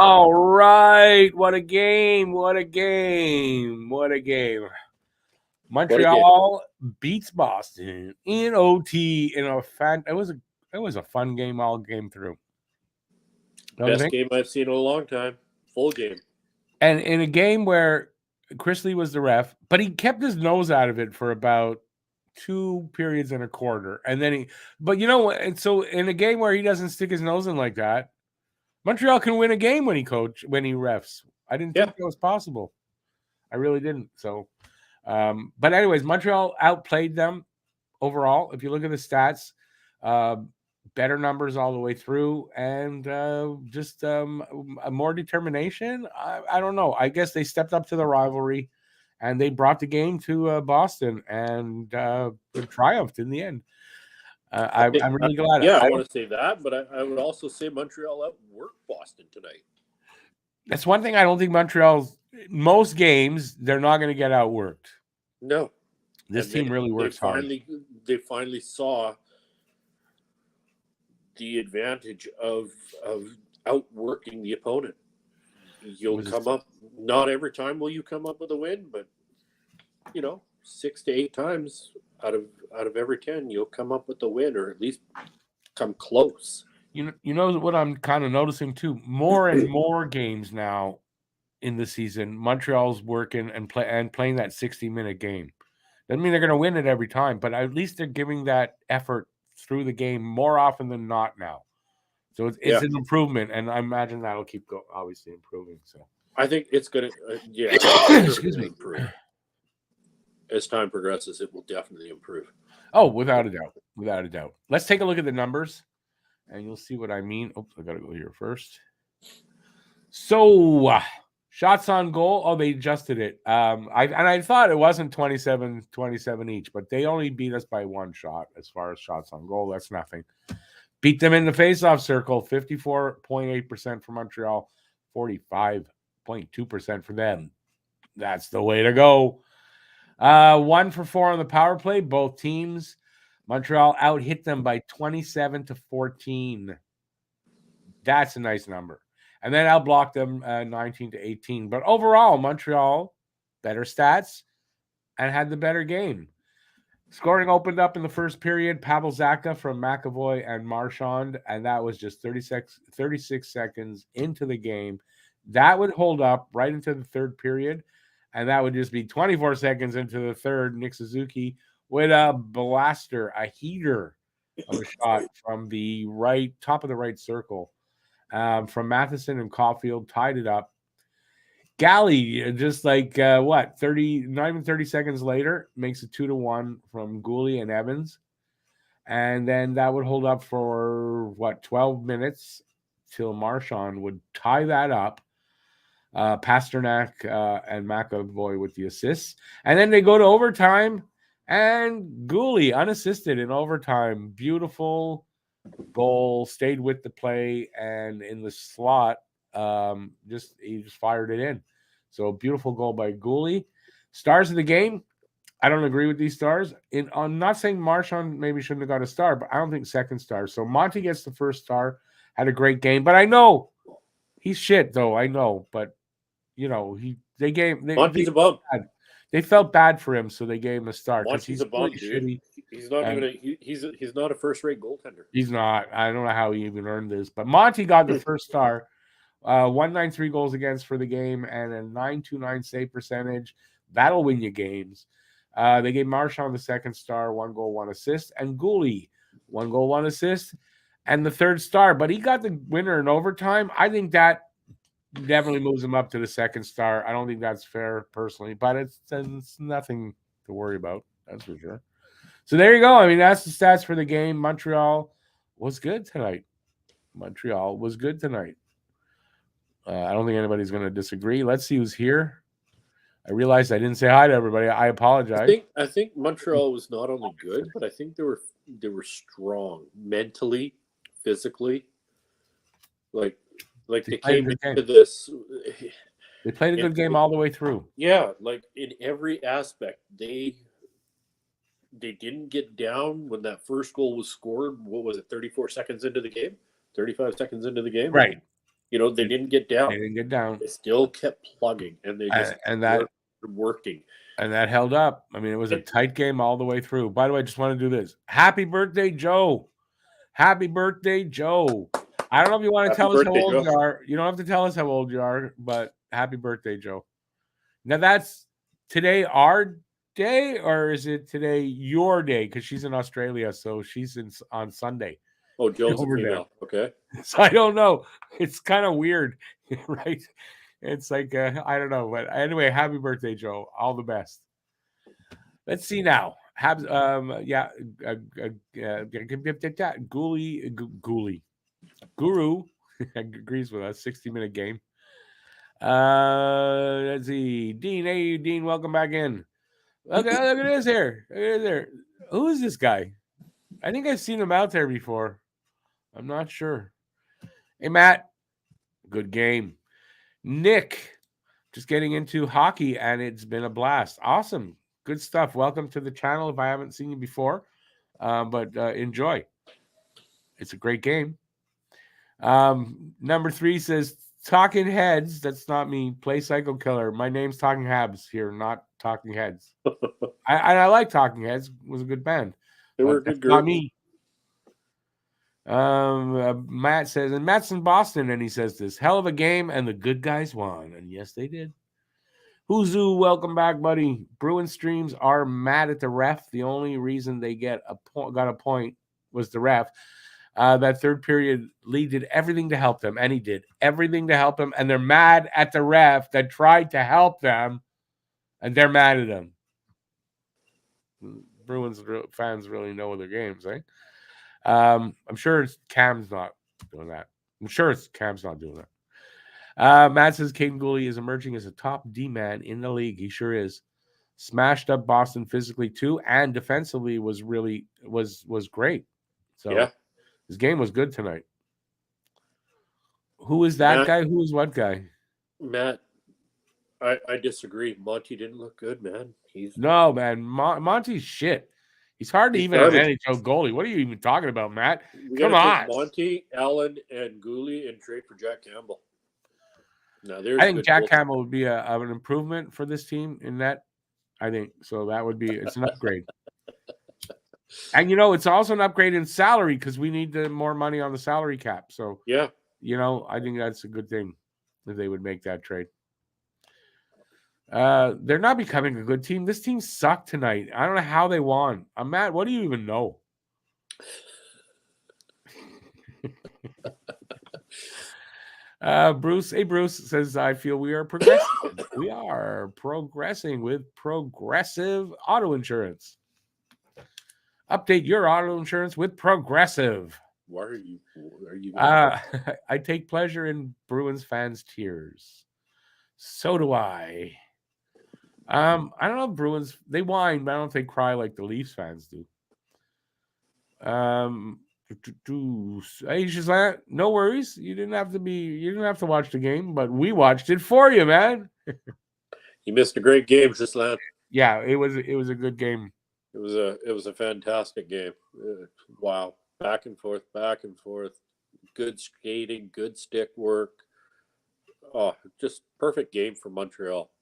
All right. What a game. What a game. What a game. Montreal beats Boston in OT in a fan. It was a fun game all game through. Don't you Best think? game I've seen in a long time. Full game. And in a game where Chris Lee was the ref, but he kept his nose out of it for about 2 periods and a quarter. And then and so in a game where he doesn't stick his nose in like that, Montreal can win a game when he refs. I didn't think that was possible. I really didn't. So, but anyways, Montreal outplayed them overall. If you look at the stats, better numbers all the way through, and just more determination. I don't know. I guess they stepped up to the rivalry, and they brought the game to Boston, and triumphed in the end. I'm really glad. Yeah, I want to say that, but I would also say Montreal outworked Boston tonight. That's one thing I don't think Montreal's most games they're not going to get outworked. No, this team really works hard. They finally saw the advantage of outworking the opponent. You'll come up. Not every time will you come up with a win, but 6 to 8 times out of every 10, you'll come up with a win, or at least come close. You know what I'm kind of noticing too. More and more games now in the season, Montreal's working and playing that 60-minute game. Doesn't mean they're going to win it every time, but at least they're giving that effort through the game more often than not now. So it's an improvement, and I imagine that'll keep obviously improving. So I think it's going to excuse me. Improve. As time progresses, it will definitely improve. Oh, without a doubt. Without a doubt. Let's take a look at the numbers, and you'll see what I mean. Oops, I got to go here first. So, shots on goal. Oh, they adjusted it. I thought it wasn't 27 each, but they only beat us by 1 shot as far as shots on goal. That's nothing. Beat them in the faceoff circle, 54.8% for Montreal, 45.2% for them. That's the way to go. 1 for 4 on the power play, both teams. Montreal out-hit them by 27-14. That's a nice number. And then outblocked them 19-18. But overall, Montreal, better stats and had the better game. Scoring opened up in the first period. Pavel Zacha from McAvoy and Marchand, and that was just 36 seconds into the game. That would hold up right into the third period, and that would just be 24 seconds into the third. Nick Suzuki with a blaster, a heater of a shot from the top of the right circle. From Matheson and Caulfield, tied it up. Galley, just like 30 seconds later, makes it 2-1 from Gooley and Evans. And then that would hold up for 12 minutes till Marchand would tie that up. Pasternak and McAvoy with the assists. And then they go to overtime, and Gooley unassisted in overtime. Beautiful goal, stayed with the play, and in the slot, he just fired it in. So beautiful goal by Gooley. Stars of the game. I don't agree with these stars. I'm not saying Marchand maybe shouldn't have got a star, but I don't think second star. So Monty gets the first star. Had a great game, but I know he's shit though. I know, but Monty's a bum. They felt bad for him, so they gave him a star. Monty's a bum, dude. He's not he's not a first-rate goaltender. He's not. I don't know how he even earned this, but Monty got the first star. 193 goals against for the game and a 929 save percentage. That'll win you games. They gave Marchand the second star, 1 goal, 1 assist, and Gooley 1 goal, 1 assist, and the third star. But he got the winner in overtime. I think that definitely moves him up to the second star. I don't think that's fair personally, but it's nothing to worry about. That's for sure. So there you go. I mean, that's the stats for the game. Montreal was good tonight. I don't think anybody's going to disagree. Let's see who's here. I realized I didn't say hi to everybody. I apologize. I think Montreal was not only good, but I think they were strong mentally, physically. Like they came into this. They played a good game all the way through. Yeah, like in every aspect. They didn't get down when that first goal was scored. What was it, 34 seconds into the game? 35 seconds into the game? Right. They didn't get down. They didn't get down. They still kept plugging, and they just working. And that held up. I mean, it was a tight game all the way through. By the way, I just want to do this. Happy birthday, Joe. Happy birthday, Joe. I don't know if you want to tell us how old you are. You don't have to tell us how old you are, but happy birthday, Joe. Now, that's today our day, or is it today your day? Because she's in Australia, so she's on Sunday. Oh, Joe's a female. Okay. So I don't know. It's kind of weird, right? It's like, I don't know. But anyway, happy birthday, Joe. All the best. Let's see now. Habs, Guru agrees with us. 60-minute game. Let's see. Dean, hey, Dean, welcome back in. Look at this here. Look at this here. Who is this guy? I think I've seen him out there before. I'm not sure. Hey, Matt. Good game. Nick, just getting into hockey, and it's been a blast. Awesome. Good stuff. Welcome to the channel if I haven't seen you before, but enjoy. It's a great game. Number 3 says, Talking Heads. That's not me. Play Psycho Killer. My name's Talking Habs here, not Talking Heads. I like Talking Heads. It was a good band. They were a good group. Not me. Matt says, and Matt's in Boston, and he says this, hell of a game, and the good guys won. And yes, they did. Huzu, welcome back, buddy. Bruin streams are mad at the ref. The only reason they got a point was the ref. That third period, Lee did everything to help them, and he did everything to help them, and they're mad at the ref that tried to help them, and they're mad at him. Bruins fans really know their games, eh? I'm sure Cam's not doing that. Matt says Caden Gooley is emerging as a top D man in the league. He sure is. Smashed up Boston physically too, and defensively was great. So yeah, his game was good tonight. Who is that guy? Who is what guy? Matt, I disagree. Monty didn't look good, man. No, man. Monty's shit. He's hard to even have an NHL goalie. What are you even talking about, Matt? Come on. Monty, Allen, and Gooley, and trade for Jack Campbell. Now, I think Jack Campbell would be an improvement for this team in that. I think so. That would be it's an upgrade. And it's also an upgrade in salary because we need more money on the salary cap. So yeah, I think that's a good thing if they would make that trade. They're not becoming a good team. This team sucked tonight. I don't know how they won. Matt, what do you even know? Bruce says, I feel we are progressing. We are progressing with Progressive Auto Insurance. Update your auto insurance with Progressive. Why are you? I take pleasure in Bruins fans' tears. So do I. I don't know if Bruins, they whine, but I don't know if they cry like the Leafs fans do. Hey, Shazam, no worries. You didn't have to watch the game, but we watched it for you, man. You missed a great game, Shazam. Yeah, it was a good game. It was a fantastic game. Wow. Back and forth. Good skating, good stick work. Oh, just perfect game for Montreal.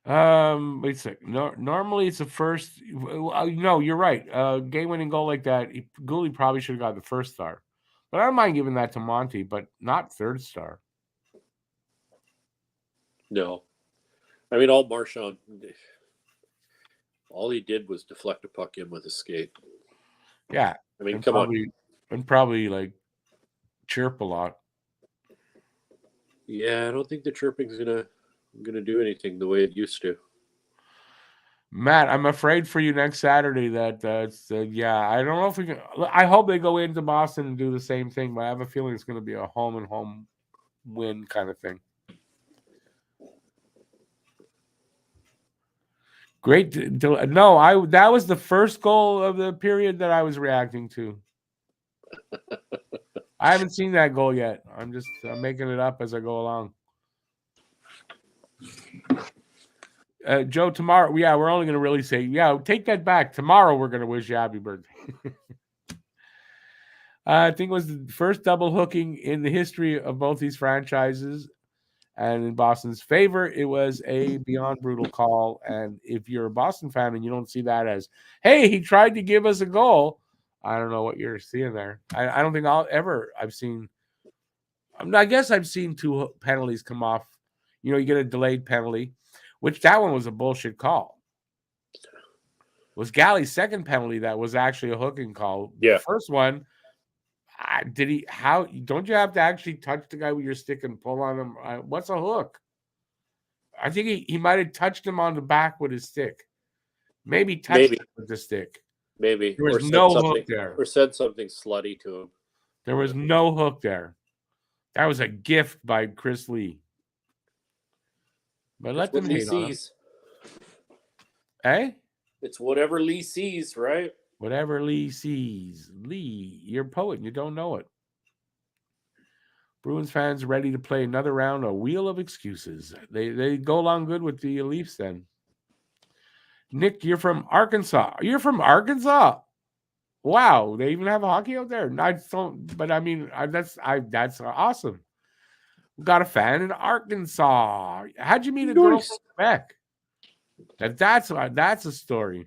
Wait a sec. No, normally it's the first. No, you're right. Game-winning goal like that, Gooley probably should have got the first star. But I don't mind giving that to Monty, but not third star. No. I mean, all Marchand, all he did was deflect a puck in with his skate. Yeah. I mean, come on. And probably, like, chirp a lot. Yeah, I don't think the chirping's gonna do anything the way it used to. Matt, I'm afraid for you next Saturday that I don't know if we can. I hope they go into Boston and do the same thing, but I have a feeling it's going to be a home and home win kind of thing. Great. No, that was the first goal of the period that I was reacting to. I haven't seen that goal yet. I'm making it up as I go along. Joe, tomorrow, we're only going to really say, take that back. Tomorrow, we're going to wish you happy birthday. I think it was the first double hooking in the history of both these franchises. And in Boston's favor, it was a beyond brutal call. And if you're a Boston fan and you don't see that as, hey, he tried to give us a goal, I don't know what you're seeing there. I don't think I've seen. I guess I've seen two penalties come off. You get a delayed penalty, which that one was a bullshit call. It was Galley's second penalty that was actually a hooking call. Yeah. The first one, don't you have to actually touch the guy with your stick and pull on him? What's a hook? I think he might have touched him on the back with his stick. Maybe touched him with the stick. Maybe. There was no hook there. Or said something slutty to him. There was no hook there. That was a gift by Chris Lee. But let them hate on him. Eh? It's whatever Lee sees, right? Whatever Lee sees. Lee, you're a poet and you don't know it. Bruins fans ready to play another round of Wheel of Excuses. They go along good with the Leafs then. Nick, you're from Arkansas. You're from Arkansas? Wow, they even have hockey out there. That's awesome. We got a fan in Arkansas. How'd you meet a girl from Quebec? That's a story.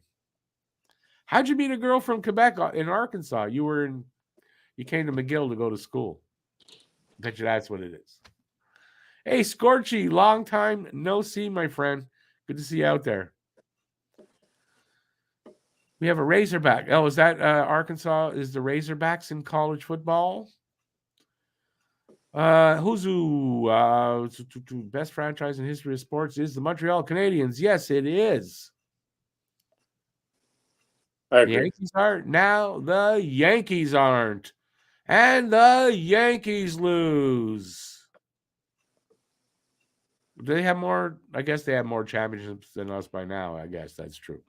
How'd you meet a girl from Quebec in Arkansas? You came to McGill to go to school. Bet you that's what it is. Hey, Scorchy, long time no see, my friend. Good to see you out there. We have a Razorback. Oh, is that Arkansas? Is the Razorbacks in college football? Best franchise in history of sports is the Montreal Canadiens. Yes, it is. The Yankees are. Now the Yankees aren't. And the Yankees lose. Do they have more? I guess they have more championships than us by now. I guess that's true.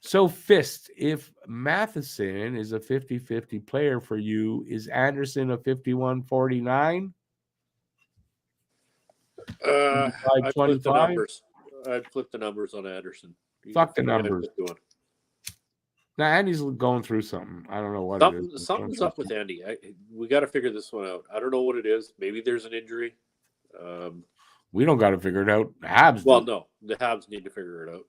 So, Fist, if Matheson is a 50-50 player for you, is Anderson a 51-49? I flipped the numbers. I flipped the numbers on Anderson. Fuck the numbers. Now, Andy's going through something. I don't know what it is. Something's up with Andy. We got to figure this one out. I don't know what it is. Maybe there's an injury. We don't got to figure it out. Habs. Well, no. The Habs need to figure it out.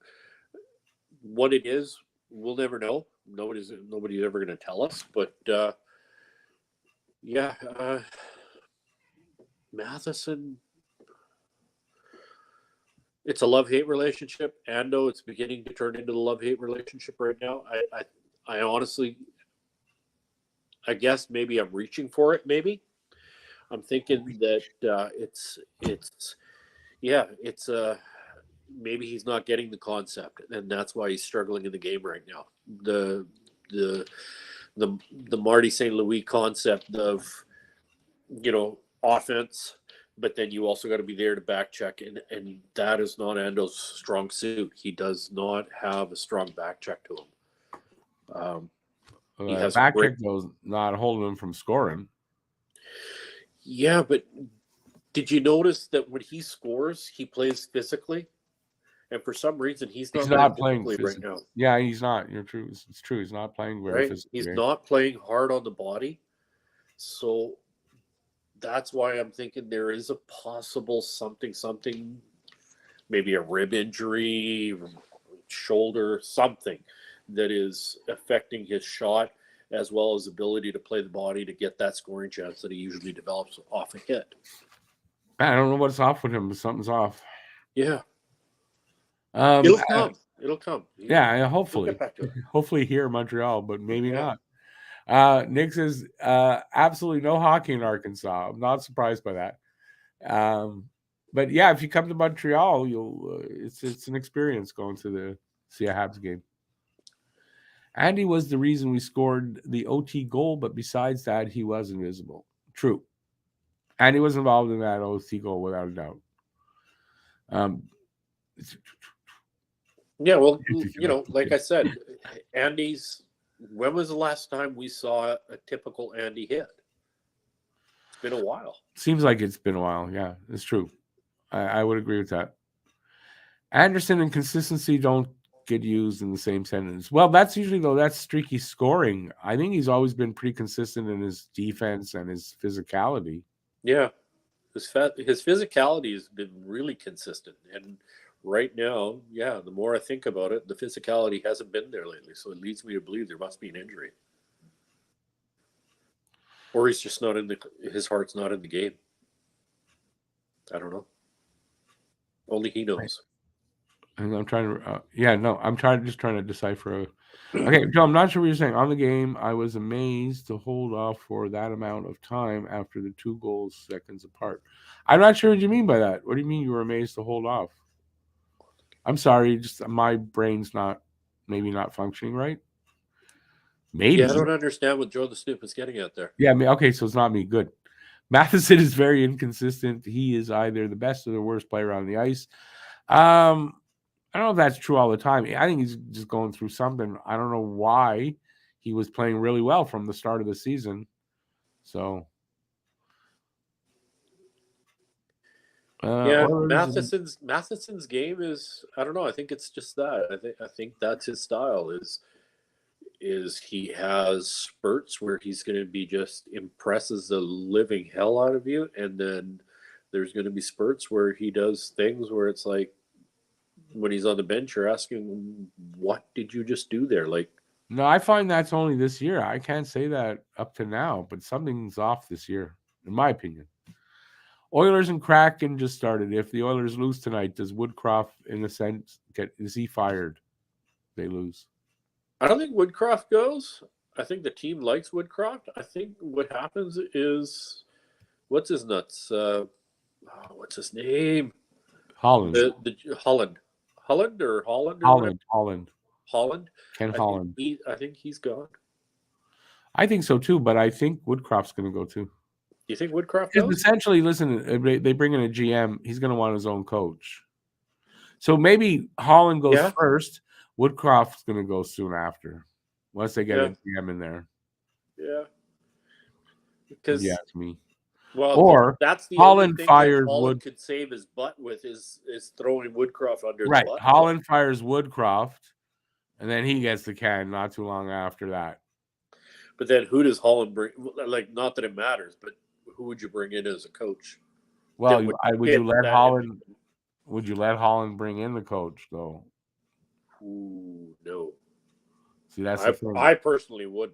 What it is, we'll never know. Nobody's ever going to tell us. But, Matheson, it's a love-hate relationship. Ando, it's beginning to turn into the love-hate relationship right now. I honestly, I guess maybe I'm reaching for it. Maybe I'm thinking that maybe he's not getting the concept, and that's why he's struggling in the game right now. The Marty St. Louis concept of, offense, but then you also got to be there to back check, and that is not Ando's strong suit. He does not have a strong back check to him. He has back check goes not holding him from scoring. Yeah, but did you notice that when he scores, he plays physically? And for some reason, he's not playing right now. Yeah, he's not. You're true. It's true. He's not playing very physically. He's not playing hard on the body. So that's why I'm thinking there is a possible something, maybe a rib injury, shoulder, something that is affecting his shot, as well as ability to play the body to get that scoring chance that he usually develops off a hit. I don't know what's off with him, but something's off. Yeah. It'll come. Yeah, hopefully. Hopefully here in Montreal, but maybe not. Nick says absolutely no hockey in Arkansas. I'm not surprised by that. But yeah, if you come to Montreal, you'll it's an experience going to see a Habs game. Andy was the reason we scored the OT goal, but besides that, he was invisible. True. Andy was involved in that OT goal without a doubt. Yeah, well, like I said, when was the last time we saw a typical Andy hit? It's been a while. Seems like it's been a while. Yeah, it's true. I would agree with that. Anderson and consistency don't get used in the same sentence. Well, that's usually though that's streaky scoring. I think he's always been pretty consistent in his defense and his physicality. Yeah, his physicality has been really consistent, and right now, yeah, the more I think about it, the physicality hasn't been there lately. So it leads me to believe there must be an injury, or he's just not in the. His heart's not in the game. I don't know. Only he knows. And I'm trying to, I'm trying to decipher. Okay, Joe, I'm not sure what you're saying. On the game, I was amazed to hold off for that amount of time after the 2 goals seconds apart. I'm not sure what you mean by that. What do you mean you were amazed to hold off? I'm sorry, just my brain's maybe not functioning right. Maybe. Yeah, I don't understand what Joe the Snoop is getting at there. Yeah, okay, so it's not me. Good. Matheson is very inconsistent. He is either the best or the worst player on the ice. I don't know if that's true all the time. I think he's just going through something. I don't know why he was playing really well from the start of the season. So, Matheson's game is, I don't know. I think it's just that. I think that's his style. Is he has spurts where he's going to be just impresses the living hell out of you, and then there's going to be spurts where he does things where it's like, when he's on the bench, you're asking, what did you just do there? Like, no, I find that's only this year. I can't say that up to now, but something's off this year, in my opinion. Oilers and Kraken just started. If the Oilers lose tonight, does Woodcroft, in a sense, is he fired? They lose. I don't think Woodcroft goes. I think the team likes Woodcroft. I think what happens is, what's his nuts? What's his name? Holland. Holland. Holland or Holland? Or Holland. Ken Holland. I think he's gone. I think so too, but I think Woodcroft's going to go too. You think Woodcroft goes? Essentially, listen, they bring in a GM. He's going to want his own coach. So maybe Holland goes first. Woodcroft's going to go soon after, once they get a GM in there. Yeah. Because yeah, to me. Well, or that's the Holland only thing fires that Holland could save his butt with is throwing Woodcroft under the butt. Holland fires Woodcroft, and then he gets the can not too long after that. But then who does Holland bring? Like, not that it matters, but who would you bring in as a coach? Well, would you let Holland bring in the coach though? Ooh, no. See, that's the thing. I personally would.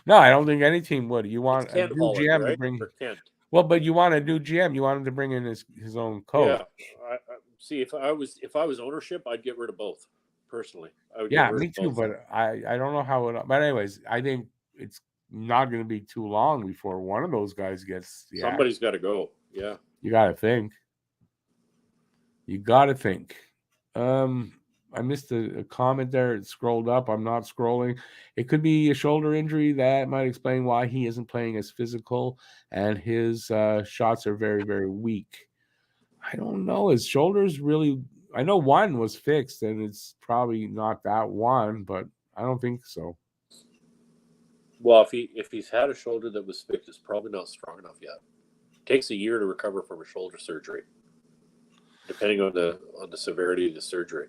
No, I don't think any team would. You want a new Holland, GM right? to bring. Kent. Well, but you want a new GM. You want him to bring in his own coach. Yeah. See, if I was ownership, I'd get rid of both. Personally, I would. Yeah, me too. But I don't know how it. But anyways, I think it's not going to be too long before one of those guys gets. Somebody's got to go. Yeah, you got to think. I missed a comment there. It scrolled up. I'm not scrolling. It could be a shoulder injury. That might explain why he isn't playing as physical and his shots are very, very weak. I don't know. His shoulders really. I know one was fixed, and it's probably not that one, but I don't think so. Well, if he's had a shoulder that was fixed, it's probably not strong enough yet. It takes a year to recover from a shoulder surgery, depending on the severity of the surgery.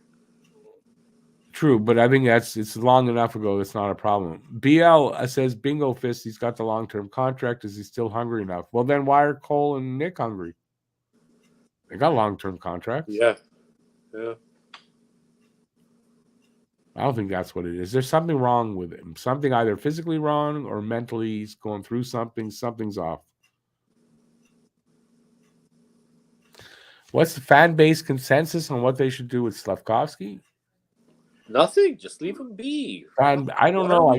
True, but I think it's long enough ago. It's not a problem. BL says, "Bingo fist. He's got the long-term contract. Is he still hungry enough?" Well, then why are Cole and Nick hungry? They got long-term contracts. Yeah. I don't think that's what it is. There's something wrong with him. Something either physically wrong or mentally he's going through something. Something's off. What's the fan base consensus on what they should do with Slavkovsky? Nothing. Just leave him be. And I don't know.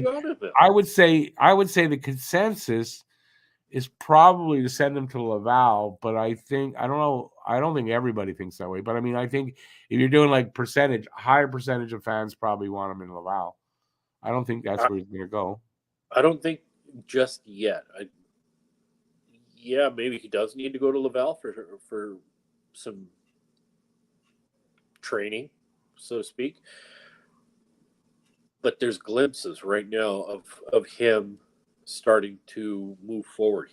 I would say the consensus is probably to send him to Laval, but I don't know. I don't think everybody thinks that way. But I mean, I think if you're doing like higher percentage of fans probably want him in Laval. I don't think that's where he's going to go. I don't think just yet. Maybe he does need to go to Laval for some training, so to speak. But there's glimpses right now of him starting to move forward.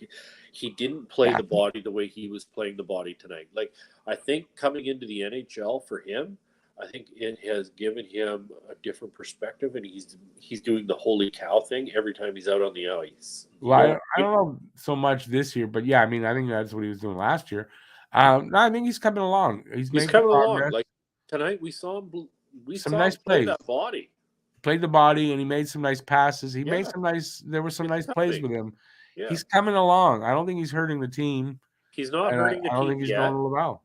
He didn't play the body the way he was playing the body tonight. Like, I think coming into the NHL for him, I think it has given him a different perspective, and he's doing the holy cow thing every time he's out on the ice. Well, I don't know so much this year, but yeah, I mean, I think that's what he was doing last year. No, I think he's coming along. He's making coming progress. along. Like tonight, we saw him. We Some saw nice him play plays. that body. Played the body, and he made some nice passes. He made Yeah. some nice. There were some It's nice plays coming. with him. Yeah. He's coming along. I don't think he's hurting the team. He's not And hurting the I don't team think he's yet. going to Laval.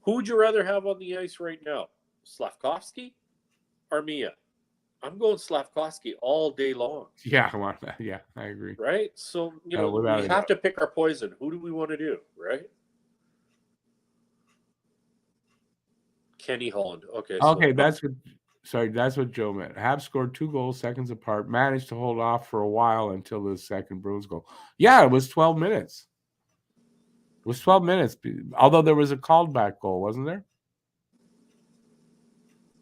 Who would you rather have on the ice right now? Slavkovsky or Mia? I'm going Slavkovsky all day long. Yeah, yeah, I agree. Right? So, we without have to pick our poison. Who do we want to do? Right? Kenny Holland. Okay. Okay, that's what Joe meant. Habs scored 2 goals seconds apart, managed to hold off for a while until the second Bruins goal. Yeah, it was 12 minutes. It was 12 minutes, although there was a called back goal, wasn't there?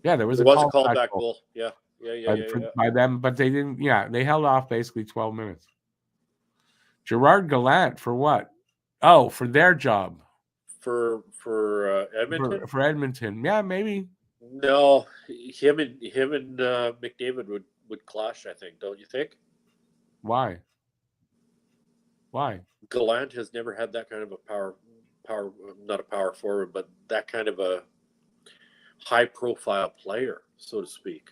Yeah, there was a called back goal. Yeah. By them, but they didn't. Yeah, they held off basically 12 minutes. Gerard Gallant for what? Oh, for their job. For Edmonton. For Edmonton, yeah, maybe. No, him and McDavid would clash. I think. Don't you think? Why? Gallant has never had that kind of a power, not a power forward, but that kind of a high-profile player, so to speak.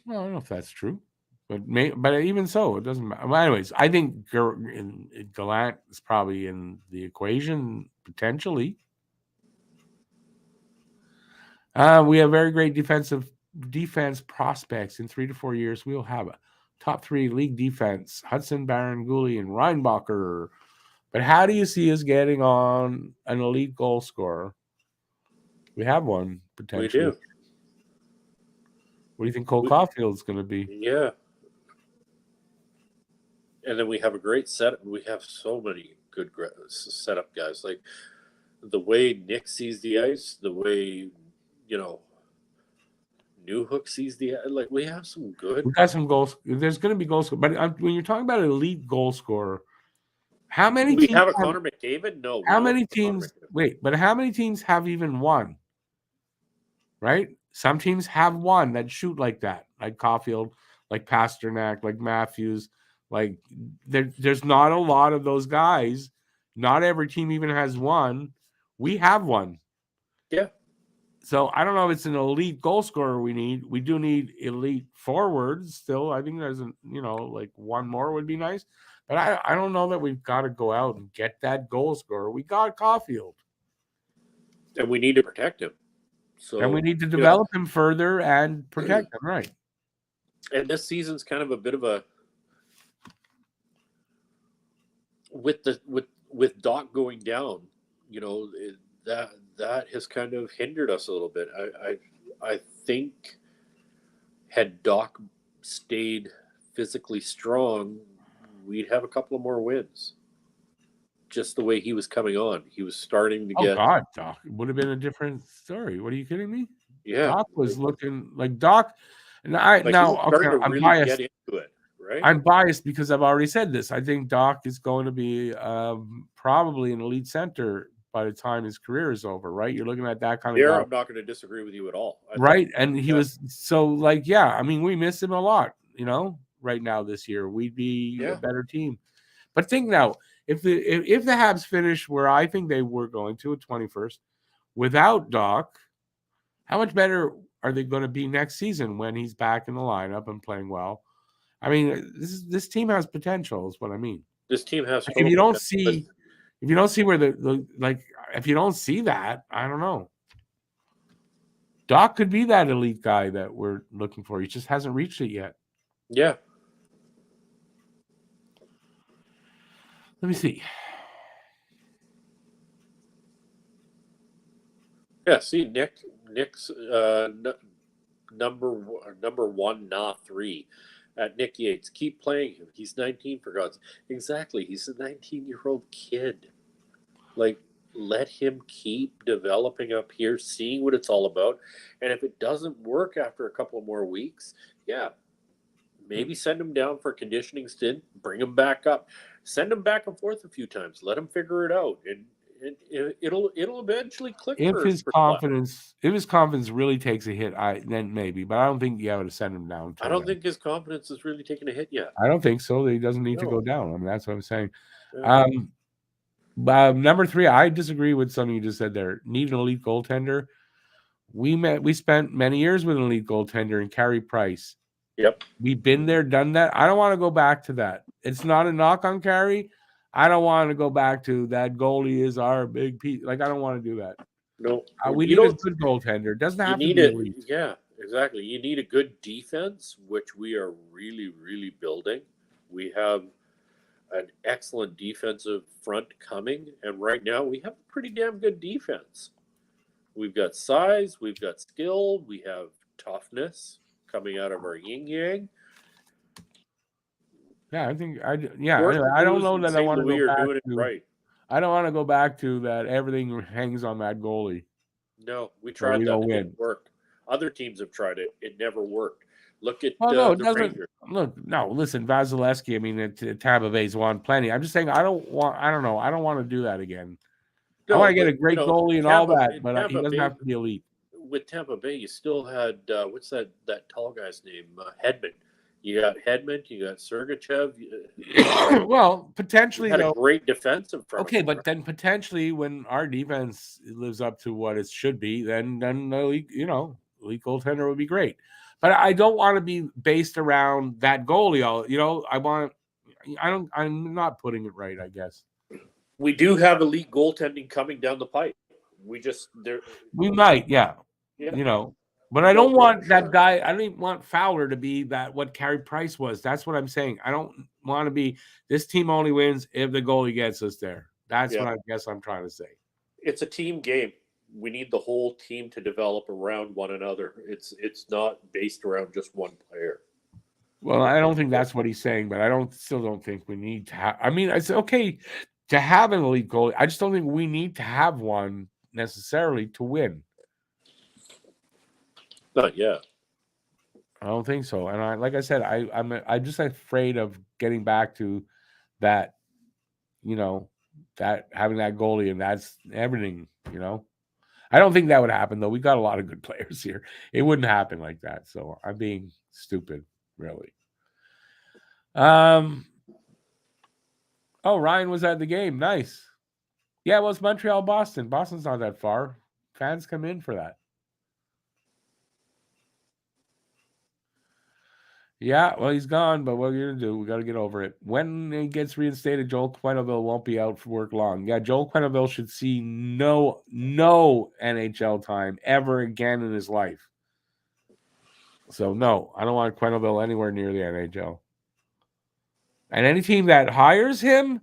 Well, I don't know if that's true, but even so, it doesn't matter. Well, anyways, I think Gallant is probably in the equation potentially. We have very great defense prospects. In 3 to 4 years, we'll have a top 3 league defense: Hudson, Barron, Gooley, and Reinbacher. But how do you see us getting on an elite goal scorer? We have one potentially. We do. What do you think Cole Caulfield's going to be? Yeah. And then we have a great setup. We have so many good setup guys. Like the way Nick sees the ice, the way, Newhook sees the ice. Like we have some good. We got some goals. There's going to be goals. But when you're talking about an elite goal scorer, how many teams have a Connor McDavid? No. How many teams? Wait, but how many teams have even one? Right? Some teams have one that shoot like that, like Caulfield, like Pasternak, like Matthews. Like there's not a lot of those guys. Not every team even has one. We have one. Yeah. So I don't know if it's an elite goal scorer we need. We do need elite forwards still. I think there's like one more would be nice. But I don't know that we've got to go out and get that goal scorer. We got Caulfield. And we need to protect him. And we need to develop him further and protect him, right? And this season's kind of a bit of a with Doc going down, that has kind of hindered us a little bit. I think had Doc stayed physically strong, we'd have a couple of more wins. Just the way he was coming on, he was starting to get. Oh God, Doc! It would have been a different story. What are you kidding me? Yeah, Doc was looking like Doc, and I'm really biased. Get into it, right? I'm biased because I've already said this. I think Doc is going to be probably an elite center by the time his career is over. Right? You're looking at that kind of guy. I'm not going to disagree with you at all. Right, and he was so like, I mean, we miss him a lot. Right now this year, we'd be a better team. But think now. If the Habs finish where I think they were going to at 21st without Doc, how much better are they going to be next season when he's back in the lineup and playing well? I mean, this team has potential, is what I mean. This team has. If you don't see where if you don't see that, I don't know. Doc could be that elite guy that we're looking for. He just hasn't reached it yet. Yeah. Let me see. Yeah, see, Nick's number one, not 3 at Nick Yates. Keep playing him. He's 19 for God's. Exactly, he's a 19-year-old kid. Like, let him keep developing up here, seeing what it's all about. And if it doesn't work after a couple more weeks, maybe send him down for a conditioning stint, bring him back up. Send him back and forth a few times. Let him figure it out. It'll eventually click If for his Scott. confidence really takes a hit, then maybe. But I don't think you have to send him down. I don't think his confidence is really taking a hit yet. I don't think so. He doesn't need to No. go down. I mean, that's what I'm saying. Yeah. Number 3, I disagree with something you just said there. Need an elite goaltender. We spent many years with an elite goaltender and Carey Price. Yep. We've been there, done that. I don't want to go back to that. It's not a knock on Carey. I don't want to go back to that goalie is our big piece. Like, I don't want to do that. No. We need a good goaltender. It doesn't have to be elite. Yeah, exactly. You need a good defense, which we are really, really building. We have an excellent defensive front coming, and right now we have a pretty damn good defense. We've got size, we've got skill, we have toughness coming out of our yin yang. Yeah, I think I don't know that I want to go back to. Right. I don't want to go back to that. Everything hangs on that goalie. No, we tried we that. Don't it win. didn't work. Other teams have tried it. It never worked. Look at no, the Rangers. No, listen, Vasilevsky. I mean, Tampa Bay's won plenty. I'm just saying, I don't want to do that again. No, I want to get a great goalie and all that, but he doesn't have to be elite. With Tampa Bay, you still had what's that tall guy's name? Hedman. You got Hedman. You got Sergachev. Well, potentially, had a great defensive front. Okay, but then potentially, when our defense lives up to what it should be, then elite goaltender would be great. But I don't want to be based around that goalie. I'm not putting it right, I guess. We do have elite goaltending coming down the pipe. We might, yeah. But I don't want that guy. I don't even want Fowler to be what Carey Price was. That's what I'm saying. I don't want to be. This team only wins if the goalie gets us there. That's what I guess I'm trying to say. It's a team game. We need the whole team to develop around one another. It's not based around just one player. Well, I don't think that's what he's saying, but I still don't think we need to have. I mean, it's okay to have an elite goalie. I just don't think we need to have one necessarily to win. Not yet. I don't think so. And like I said, I'm just afraid of getting back to that, that having that goalie and that's everything, I don't think that would happen though. We got a lot of good players here. It wouldn't happen like that. So I'm being stupid, really. Oh, Ryan was at the game. Nice. Yeah, well, it's Montreal, Boston. Boston's not that far. Fans come in for that. Yeah, well, he's gone, but what are you going to do? We got to get over it. When he gets reinstated, Joel Quenneville won't be out for work long. Yeah, Joel Quenneville should see no NHL time ever again in his life. So, no, I don't want Quenneville anywhere near the NHL. And any team that hires him,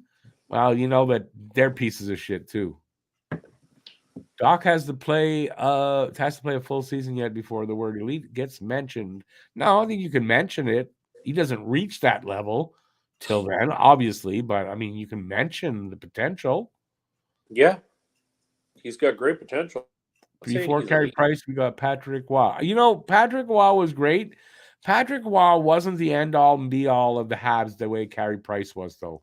well, that they're pieces of shit, too. Doc has to play a full season yet before the word elite gets mentioned. No, I think you can mention it. He doesn't reach that level till then, obviously, but I mean, you can mention the potential. Yeah, he's got great potential. Before Carey Price, we got Patrick Waugh. Patrick Waugh was great. Patrick Waugh wasn't the end all and be all of the Habs the way Carey Price was, though.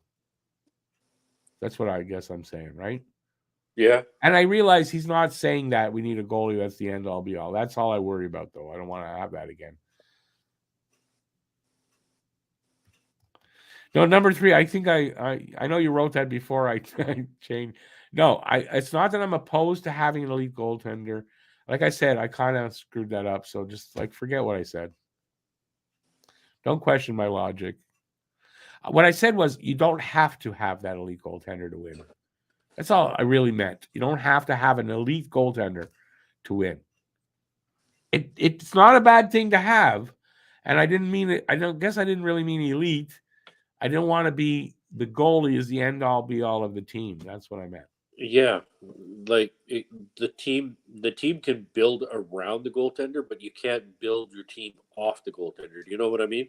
That's what I guess I'm saying, right? Yeah. And I realize he's not saying that we need a goalie that's the end all be all. That's all I worry about, though. I don't want to have that again. No, number 3, I think I know you wrote that before I changed. No, it's not that I'm opposed to having an elite goaltender. Like I said, I kind of screwed that up. So just forget what I said. Don't question my logic. What I said was you don't have to have that elite goaltender to win. That's all I really meant. You don't have to have an elite goaltender to win. It's not a bad thing to have. And I didn't mean it. I didn't really mean elite. I didn't want to be the goalie is the end all be all of the team. That's what I meant. Yeah. The team can build around the goaltender, but you can't build your team off the goaltender. Do you know what I mean?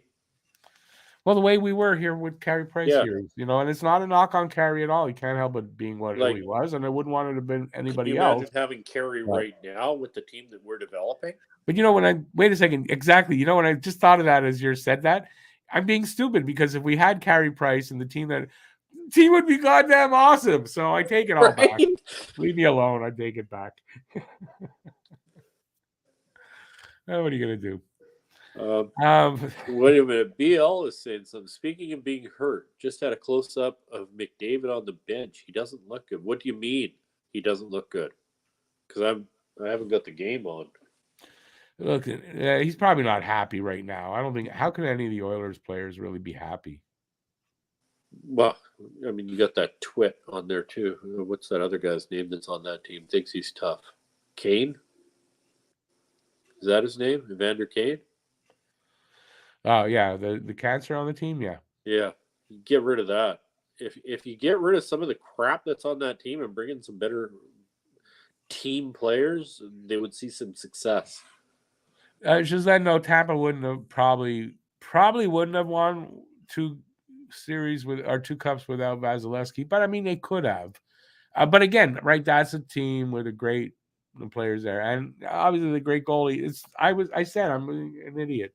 Well, the way we were here with Carey Price here, and it's not a knock on Carey at all. He can't help but being what he was, and I wouldn't want it to have been anybody else. Imagine having Carey right now with the team that we're developing? But wait a second, exactly. When I just thought of that as you said that, I'm being stupid because if we had Carey Price and the team that team would be goddamn awesome. So I take it all back. Right? Leave me alone. I take it back. What are you gonna do? Wait a minute. BL is saying something. Speaking of being hurt, just had a close up of McDavid on the bench. He doesn't look good. What do you mean he doesn't look good? Because I haven't got the game on. Look, he's probably not happy right now. I don't think. How can any of the Oilers players really be happy? Well, I mean, you got that twit on there too. What's that other guy's name that's on that team? Thinks he's tough. Kane? Is that his name? Evander Kane? Oh yeah, the cancer on the team. Yeah, Yeah. Get rid of that. If you get rid of some of the crap that's on that team and bring in some better team players, they would see some success. just that no, Tampa wouldn't have probably wouldn't have won 2 series with or 2 cups without Vasilevsky, but I mean they could have. But again, right, that's a team with a great players there, and obviously the great goalie. I said I'm an idiot.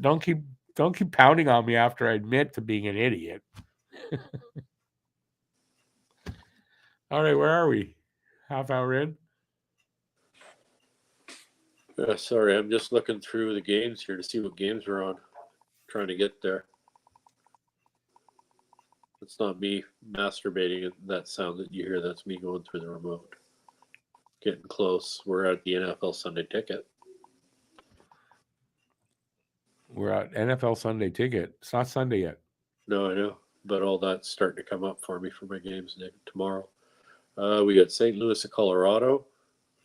Don't keep pounding on me after I admit to being an idiot. All right, where are we? Half hour in. Sorry, I'm just looking through the games here to see what games we're on. Trying to get there. It's not me masturbating. That sound that you hear, that's me going through the remote. Getting close. We're at the NFL Sunday Ticket. We're at NFL Sunday Ticket. It's not Sunday yet. No, I know. But all that's starting to come up for me for my games tomorrow. We got St. Louis at Colorado,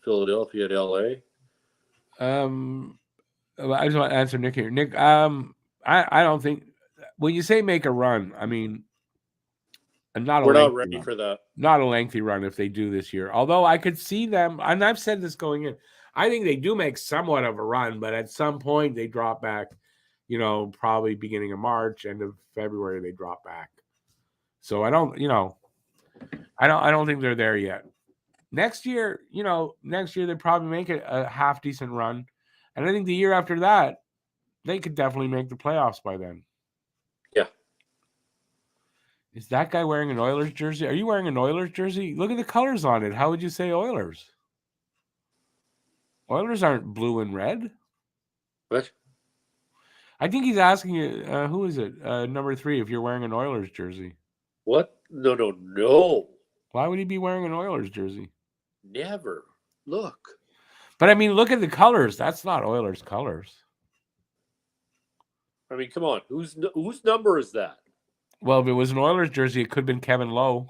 Philadelphia at LA. I just want to answer Nick here. Nick, I don't think when you say make a run, I mean we're not ready for that. Not a lengthy run if they do this year. Although I could see them, and I've said this going in, I think they do make somewhat of a run, but at some point they drop back. Probably beginning of March, end of February, they drop back. So I don't think they're there yet. Next year, they probably make it a half decent run. And I think the year after that, they could definitely make the playoffs by then. Yeah. Is that guy wearing an Oilers jersey? Are you wearing an Oilers jersey? Look at the colors on it. How would you say Oilers? Oilers aren't blue and red. What? I think he's asking you, who is it? Number 3, if you're wearing an Oilers jersey. What? No. Why would he be wearing an Oilers jersey? Never. Look. But I mean, look at the colors. That's not Oilers colors. I mean, come on. Whose number is that? Well, if it was an Oilers jersey, it could have been Kevin Lowe.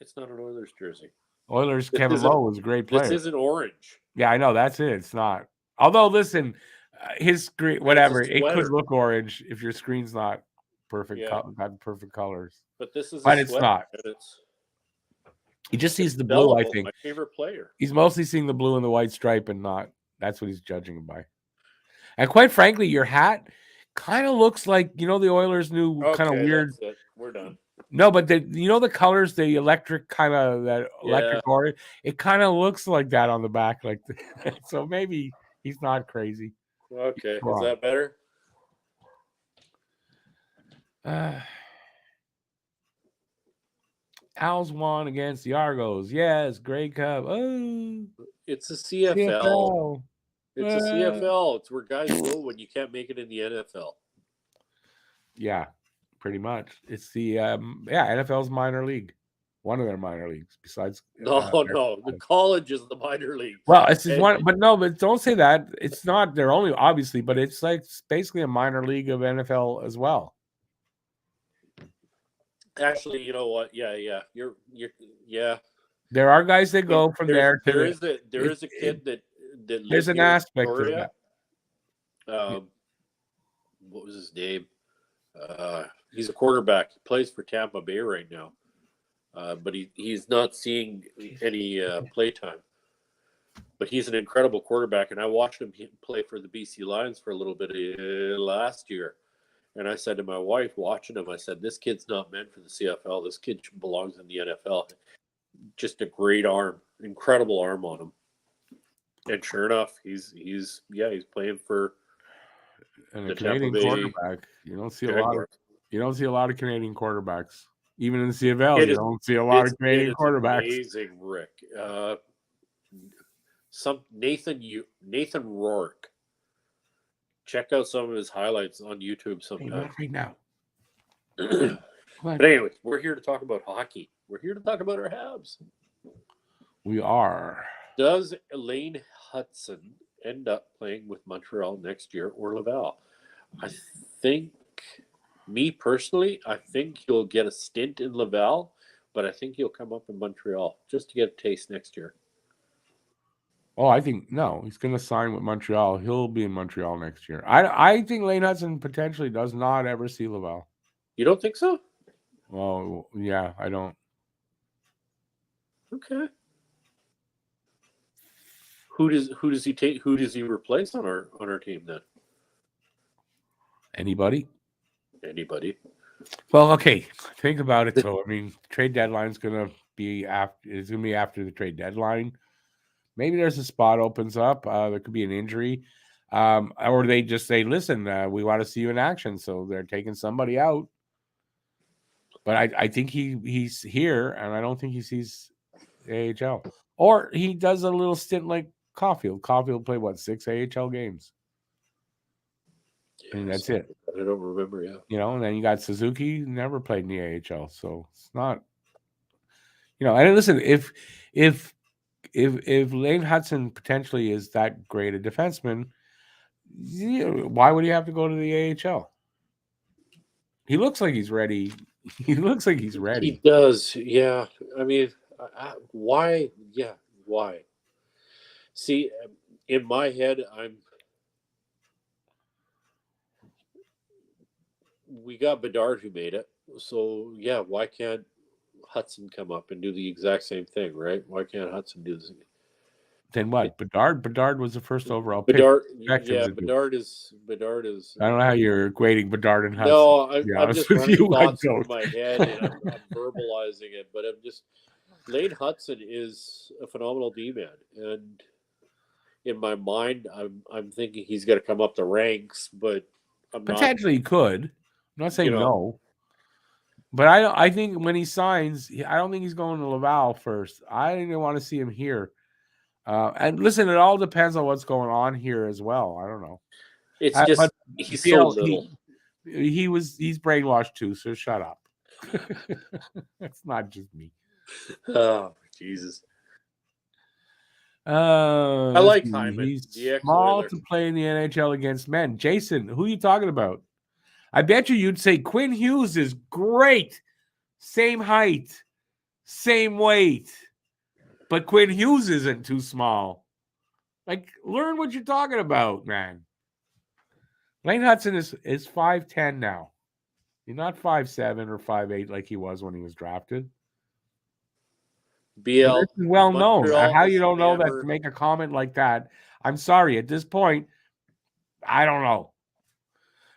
It's not an Oilers jersey. Kevin Lowe was a great player. This isn't orange. Yeah, I know. That's it. It's not. Although, listen, his screen, whatever, it could look orange if your screen's not perfect, got perfect colors. But this is, it's not. He just sees the blue. I think my favorite player. He's mostly seeing the blue and the white stripe, and not. That's what he's judging him by. And quite frankly, your hat kind of looks like the Oilers' new kind of weird. That's it. We're done. No, but the colors, the electric kind of electric orange. It kind of looks like that on the back, like so. Maybe he's not crazy. Okay, is that better? Owls won against the Argos. Yes, Grey Cup. Oh, it's a CFL. It's a CFL. It's where guys go when you can't make it in the NFL. Yeah, pretty much. It's the NFL's minor league. One of their minor leagues, besides the college is the minor league. Well, it's just one, but don't say that. It's not their only, obviously, but it's like basically a minor league of NFL as well. Actually, you know what? Yeah, you're There are guys that go from there to there is a kid that there's an aspect of that. What was his name? He's a quarterback. He plays for Tampa Bay right now. But he's not seeing any play time. But he's an incredible quarterback, and I watched him play for the BC Lions for a little bit last year. And I said to my wife, watching him, I said, "This kid's not meant for the CFL. This kid belongs in the NFL." Just a great arm, incredible arm on him. And sure enough, he's playing for the Canadian quarterback. You don't see a lot of You don't see a lot of Canadian quarterbacks. Even in the CFL, It you is- don't see a lot of It Canadian is quarterbacks. amazing, Rick. Nathan Rourke. Check out some of his highlights on YouTube Hey, sometime. not right now. But anyway, we're here to talk about hockey. We're here to talk about our Habs. We are. Does Elaine Hudson end up playing with Montreal next year or Laval? I think, me personally, I think he'll get a stint in Laval, but I think he'll come up in Montreal just to get a taste next year. Oh, I think no. He's going to sign with Montreal. He'll be in Montreal next year. I think Lane Hudson potentially does not ever see Laval. You don't think so? Well, yeah, I don't. Okay. Who does he take? Who does he replace on our team then? Anybody? Anybody? Well, okay. Think about it. So, I mean, trade deadline's going to be after. It's going to be after the trade deadline. Maybe there's a spot opens up. There could be an injury, or they just say, "Listen, we want to see you in action." So they're taking somebody out. But I think he's here, and I don't think he sees AHL. Or he does a little stint like Caulfield. Caulfield played, what, 6 AHL games? And that's it. I don't remember, yeah. You know, and then you got Suzuki, never played in the AHL. So it's not, you know, and listen, if Lane Hudson potentially is that great a defenseman, why would he have to go to the AHL? He looks like he's ready. He looks like he's ready. He does, yeah. I mean, why? Yeah, why? See, in my head, we got Bedard who made it. So, yeah, why can't Hudson come up and do the exact same thing, right? Why can't Hudson do this? Then what? Bedard was the first overall Bedard, pick. yeah, Bedard is. I don't know how you're equating Bedard and Hudson. No, to be I'm honest just with running you, I thoughts through don't. my head and I'm verbalizing it, but Lane Hudson is a phenomenal D-man, and in my mind, I'm thinking he's got to come up the ranks, but I'm not. Potentially he could. I'm not saying You know. no. But I think when he signs, I don't think he's going to Laval first. I didn't want to see him here. And listen, it all depends on what's going on here as well. I don't know. It's just but he's so little. He's brainwashed too, so shut up. That's not just me. Oh, Jesus. I like Hyman. He's the small ex-Oiler. to play in the NHL against men. Jason, who are you talking about? I bet you'd say Quinn Hughes is great. Same height, same weight. But Quinn Hughes isn't too small. Like, learn what you're talking about, man. Lane Hudson is 5'10" now. He's not 5'7" or 5'8" like he was when he was drafted. BL, this is well known. Montreal How you has don't know that never- to make a comment like that? I'm sorry. At this point, I don't know.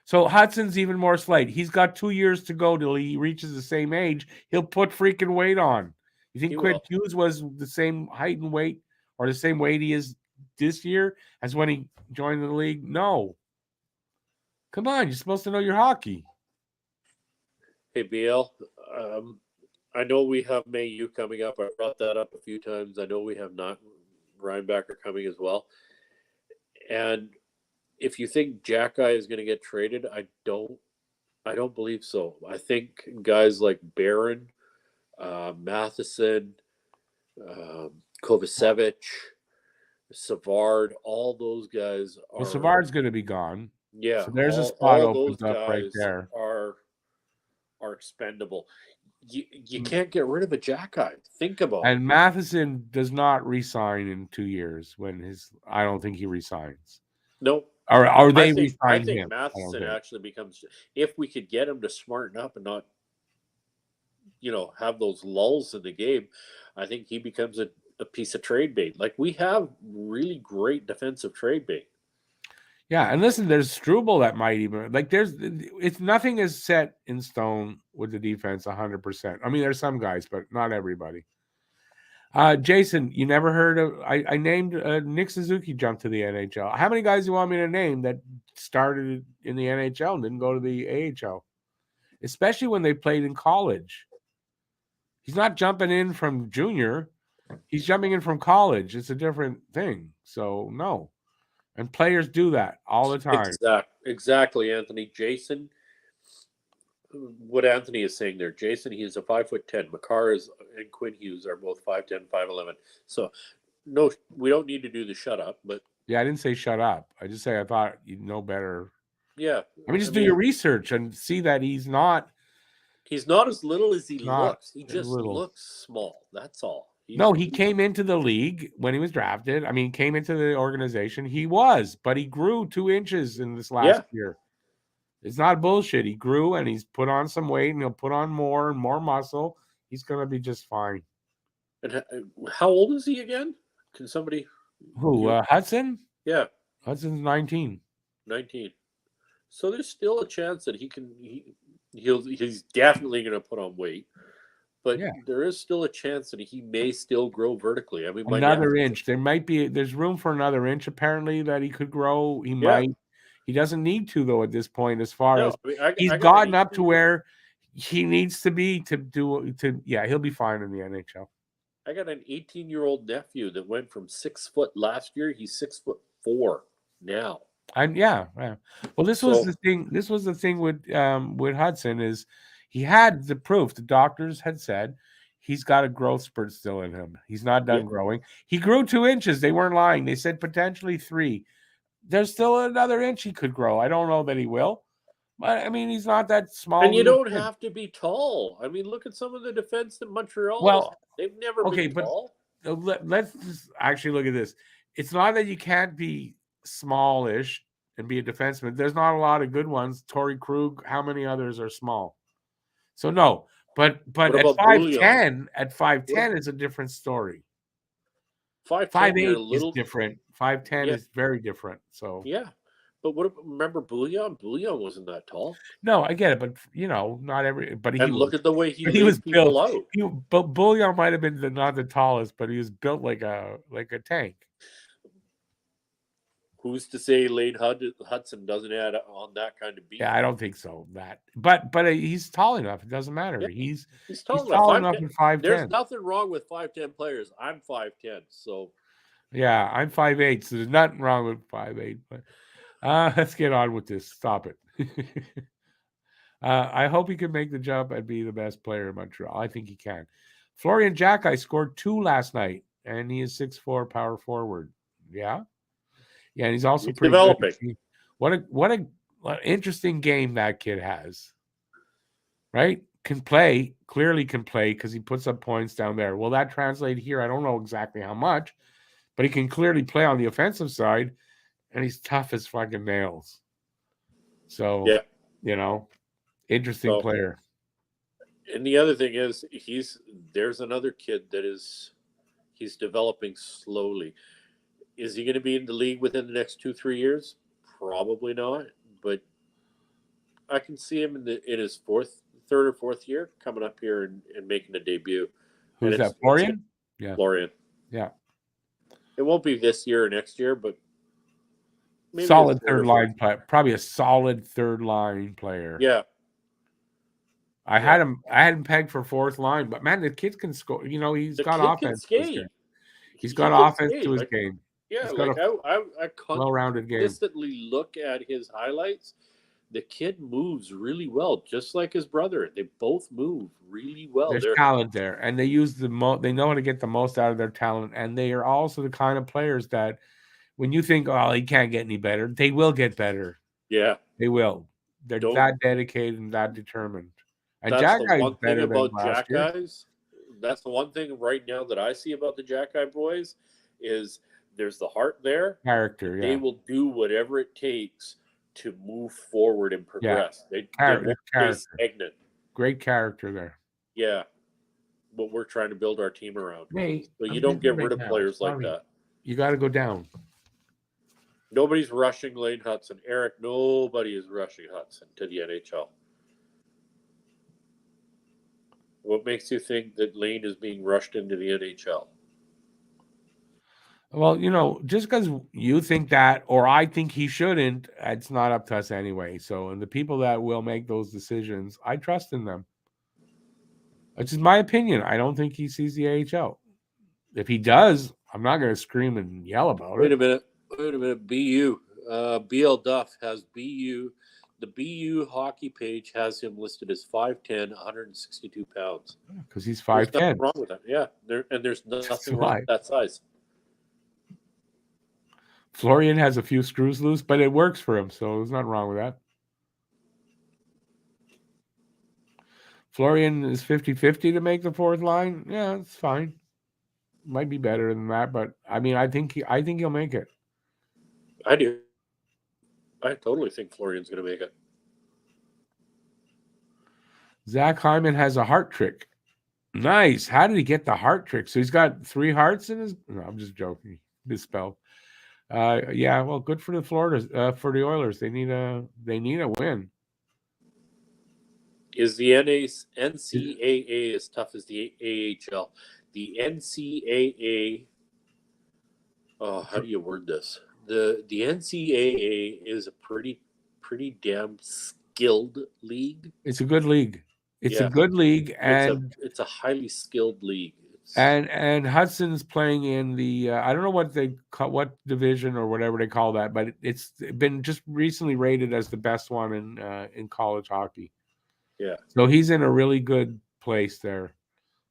So Hudson's even more slight. He's got 2 years to go till he reaches the same age. He'll put freaking weight on. You think Quinn Hughes was the same height and weight or the same weight he is this year as when he joined the league? No. Come on, you're supposed to know your hockey. Hey, BL, I know we have Mayu coming up. I brought that up a few times. I know we have not Reinbacher coming as well. And if you think Jack Guy is going to get traded, I don't believe so. I think guys like Barron, Matheson, Kovacevic, Savard, all those guys are. Well, Savard's going to be gone. Yeah, so there's a spot all opens those up right guys there. Are expendable. You can't get rid of a Jack Guy. Think about it. And Matheson does not re-sign in 2 years I don't think he resigns. Nope. Or they resign him. I think him. Matheson actually becomes, if we could get him to smarten up and not, have those lulls in the game, I think he becomes a piece of trade bait. Like, we have really great defensive trade bait. Yeah, and listen, there's Struble that might even nothing is set in stone with the defense 100%. I mean, there's some guys, but not everybody. Jason, you never heard of? I named Nick Suzuki jumped to the NHL. How many guys do you want me to name that started in the NHL and didn't go to the AHL? especially when they played in college. He's not jumping in from junior. He's jumping in from college. It's a different thing. So, no. And players do that all the time. Exactly, Anthony. Jason, what Anthony is saying there, Jason, he is a 5'10". Makar and Quinn Hughes are both 5'10", 5'11". So, no, we don't need to do the shut up, but Yeah, I didn't say shut up. I just say I thought you'd know better. yeah. I mean, just do your research and see that he's not as little as he not looks. He just little. looks small. That's all. No, he came into the league when he was drafted. I mean, came into the organization. He was, but he grew 2 inches in this last year. It's not bullshit. He grew and he's put on some weight and he'll put on more and more muscle. He's going to be just fine. And how old is he again? Can somebody? Who? Hudson? Yeah. Hudson's 19. 19. So there's still a chance that he's definitely going to put on weight. But there is still a chance that he may still grow vertically. I mean, another inch. There's room for another inch apparently that he could grow. He might. He doesn't need to though at this point. As far as he's gotten up to where he needs to be he'll be fine in the NHL. I got an 18-year-old nephew that went from 6 foot last year. He's 6'4" now. Well, this was the thing. This was the thing with Hudson is he had the proof. The doctors had said he's got a growth spurt still in him. He's not done growing. He grew 2 inches. They weren't lying. They said potentially 3. There's still another inch he could grow. I don't know that he will, but I mean he's not that small. And you don't have to be tall. I mean, look at some of the defense in Montreal. Well, they've never been tall. Let's just actually look at this. It's not that you can't be smallish and be a defenseman. There's not a lot of good ones. Torrey Krug, how many others are small? So no, but at 5'10", is a different story. 5'8" is different. 5'10" is very different. So but remember Bouillon? Bouillon wasn't that tall. No, I get it, but not every. But look at the way he was built. Out. But Bouillon might have been not the tallest, but he was built like a tank. Who's to say Lane Hudson doesn't add on that kind of beat? Yeah, I don't think so. But he's tall enough. It doesn't matter. Yeah. He's tall enough in 5'10". There's nothing wrong with 5'10" players. I'm 5'10", so yeah, I'm 5'8", so there's nothing wrong with 5'8". But let's get on with this. Stop it. I hope he can make the jump and be the best player in Montreal. I think he can. Florian Jacki scored 2 last night, and he is 6'4" power forward. Yeah. Yeah, and he's also pretty developing. Good. What an interesting game that kid has. Right? Clearly can play because he puts up points down there. Will that translate here? I don't know exactly how much, but he can clearly play on the offensive side, and he's tough as fucking nails. So, interesting player. And the other thing is there's another kid that he's developing slowly. Is he going to be in the league within the next 2-3 years? Probably not. But I can see him in his third or fourth year coming up here and making a debut. Who's that? Florian? Yeah. Florian. Yeah. It won't be this year or next year, but maybe solid third line player. Probably a solid third line player. Yeah. I had him pegged for fourth line, but man, the kid can score. He's got offense. He's got offense to his game. Yeah, I well-rounded game. Consistently look at his highlights. The kid moves really well, just like his brother. They both move really well. There's talent there, and they use they know how to get the most out of their talent, and they are also the kind of players that when you think, oh, he can't get any better, they will get better. Yeah. They will. They're that dedicated and that determined. And Jack Guy's better than last year. That's the one thing right now that I see about the Jack Guy boys is there's the heart there. Character, They will do whatever it takes to move forward and progress. Yeah. They're stagnant. Great character there. Yeah. But we're trying to build our team around. Hey, so you don't get rid of players like that. You got to go down. Nobody's rushing Lane Hudson. Eric, nobody is rushing Hudson to the NHL. What makes you think that Lane is being rushed into the NHL? Well, just because you think that, or I think he shouldn't, it's not up to us anyway. So, and the people that will make those decisions, I trust in them. It's just my opinion. I don't think he sees the AHL. If he does, I'm not going to scream and yell about Wait it. a minute. BU. BL Duff has BU. The BU hockey page has him listed as 5'10", 162 pounds. Because he's There's 5'10". nothing wrong with that. Yeah, there's nothing wrong with that size. Florian has a few screws loose, but it works for him, so there's nothing wrong with that. Florian is 50-50 to make the fourth line. Yeah, it's fine. Might be better than that, but I mean, I think he'll make it. I do. I totally think Florian's going to make it. Zach Hyman has a heart trick. Nice. How did he get the heart trick? So he's got 3 hearts in his. No, I'm just joking. Misspelled. Yeah. Well, good for the for the Oilers. They need a win. Is the NCAA as tough as the AHL? The NCAA. Oh, how do you word this? The NCAA is a pretty damn skilled league. It's a good league. It's a good league, and it's a highly skilled league. And Hudson's playing in the I don't know what what division or whatever they call that, but it's been just recently rated as the best one in college hockey. Yeah. So he's in a really good place there,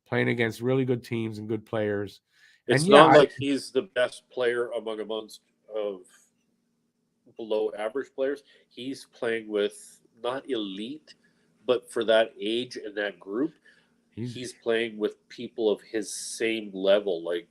playing against really good teams and good players. It's and not like he's the best player amongst of below average players. He's playing with not elite, but for that age and that group, he's playing with people of his same level. Like,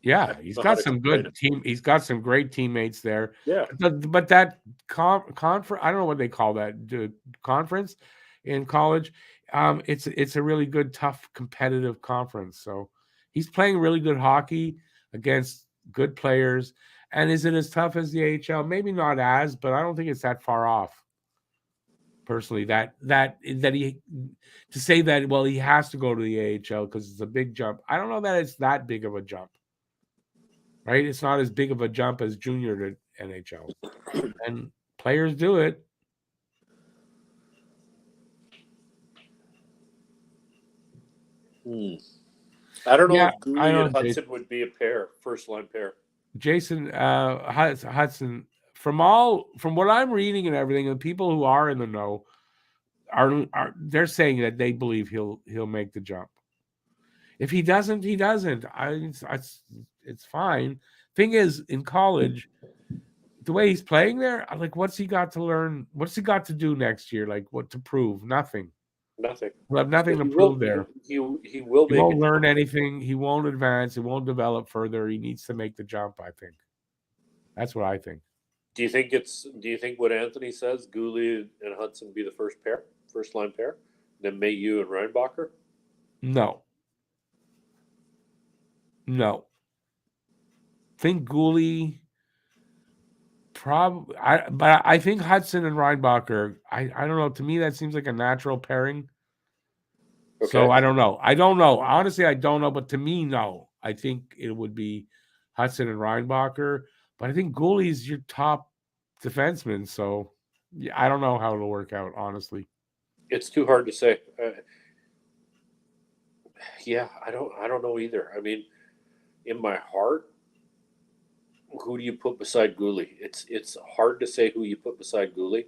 yeah, he's got some good team. He's got some great teammates there. Yeah, but that conference, I don't know what they call that, the conference in college. It's a really good, tough, competitive conference. So he's playing really good hockey against good players. And is it as tough as the AHL? Maybe not as, but I don't think it's that far off. Personally, that he to say that, well, he has to go to the AHL because it's a big jump. I don't know that it's that big of a jump. Right? It's not as big of a jump as junior to NHL. And players do it. I don't know if Gooley and Hudson would be a pair, first line pair. Jason Hudson, from what I'm reading and everything, and people who are in the know are they're saying that they believe he'll make the jump. If he doesn't, he doesn't. It's fine. Thing is, in college, the way he's playing there, like, what's he got to learn? What's he got to do next year? Like, what to prove? Nothing. Nothing. He'll have nothing to prove there. He won't learn anything. He won't advance. He won't develop further. He needs to make the jump, I think. That's what I think. Do you think what Anthony says, Gooley and Hudson be the first line pair? Then Mayu and Reinbacher? No. Think Gooley probably, but I think Hudson and Reinbacher, I don't know. To me, that seems like a natural pairing. Okay. So I don't know. Honestly, I don't know. But to me, no. I think it would be Hudson and Reinbacher. But I think Gooley's your top defenseman. So yeah, I don't know how it'll work out, honestly. It's too hard to say. I don't know either. I mean, in my heart, who do you put beside Gooley? It's hard to say who you put beside Gooley.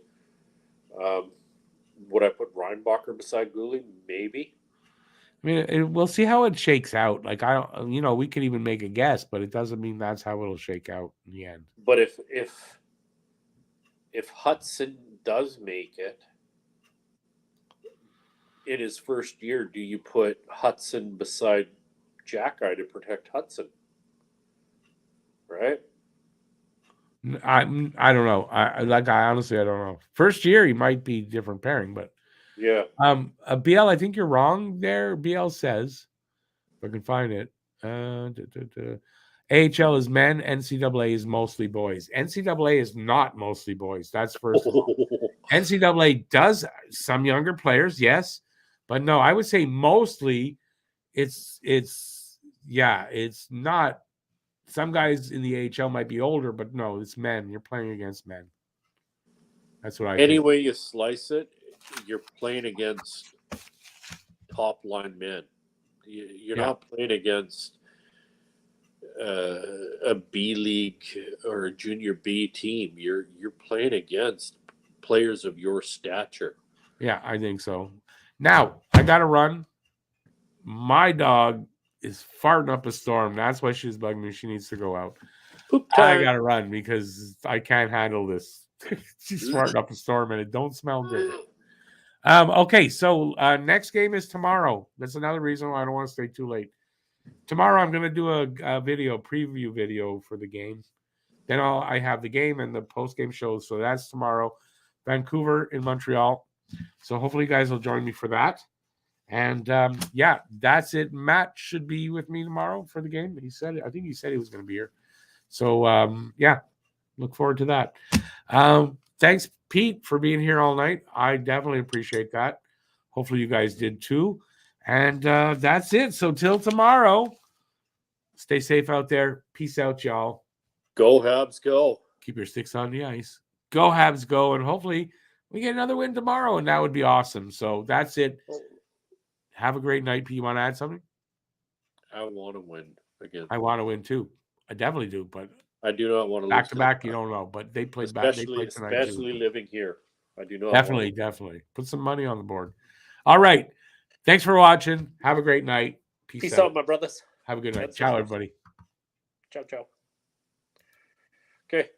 Would I put Reinbacher beside Gooley? Maybe. I mean, we'll see how it shakes out. Like, we could even make a guess, but it doesn't mean that's how it'll shake out in the end. But if Hudson does make it in his first year, do you put Hudson beside Jack-Eye to protect Hudson? Right? I don't know. I honestly, I don't know. First year, he might be different pairing, but yeah. BL, I think you're wrong there. BL says, if I can find it, AHL is men, NCAA is mostly boys. NCAA is not mostly boys. That's first of all. NCAA does some younger players, yes, but no, I would say mostly it's not some guys in the AHL might be older, but no, it's men. You're playing against men. That's what I Any think. way you slice it, you're playing against top line men. You're not playing against a B league or a junior B team. You're playing against players of your stature. Yeah, I think so. Now, I got to run. My dog is farting up a storm. That's why she's bugging me. She needs to go out. Poop I time. got to run because I can't handle this. She's farting up a storm and it don't smell good. Okay, so next game is tomorrow. That's another reason why I don't want to stay too late. Tomorrow I'm going to do a preview video for the game. Then I have the game and the post-game shows. So that's tomorrow. Vancouver in Montreal. So hopefully you guys will join me for that. And yeah, that's it. Matt should be with me tomorrow for the game. I think he said he was going to be here. So yeah, look forward to that. Thanks, Pete, for being here all night. I definitely appreciate that. Hopefully you guys did too. And that's it. So till tomorrow, stay safe out there. Peace out, y'all. Go Habs, go. Keep your sticks on the ice. Go Habs, go. And hopefully we get another win tomorrow, and that would be awesome. So that's it. Have a great night. Pete, you want to add something? I want to win again. I want to win too. I definitely do, but I do not want to back to back. You don't know, but they played back. They played tonight especially too. living here. I do not. Definitely put some money on the board. All right. Thanks for watching. Have a great night. Peace out, my brothers. Have a good night. Ciao, everybody. Ciao, ciao. Okay.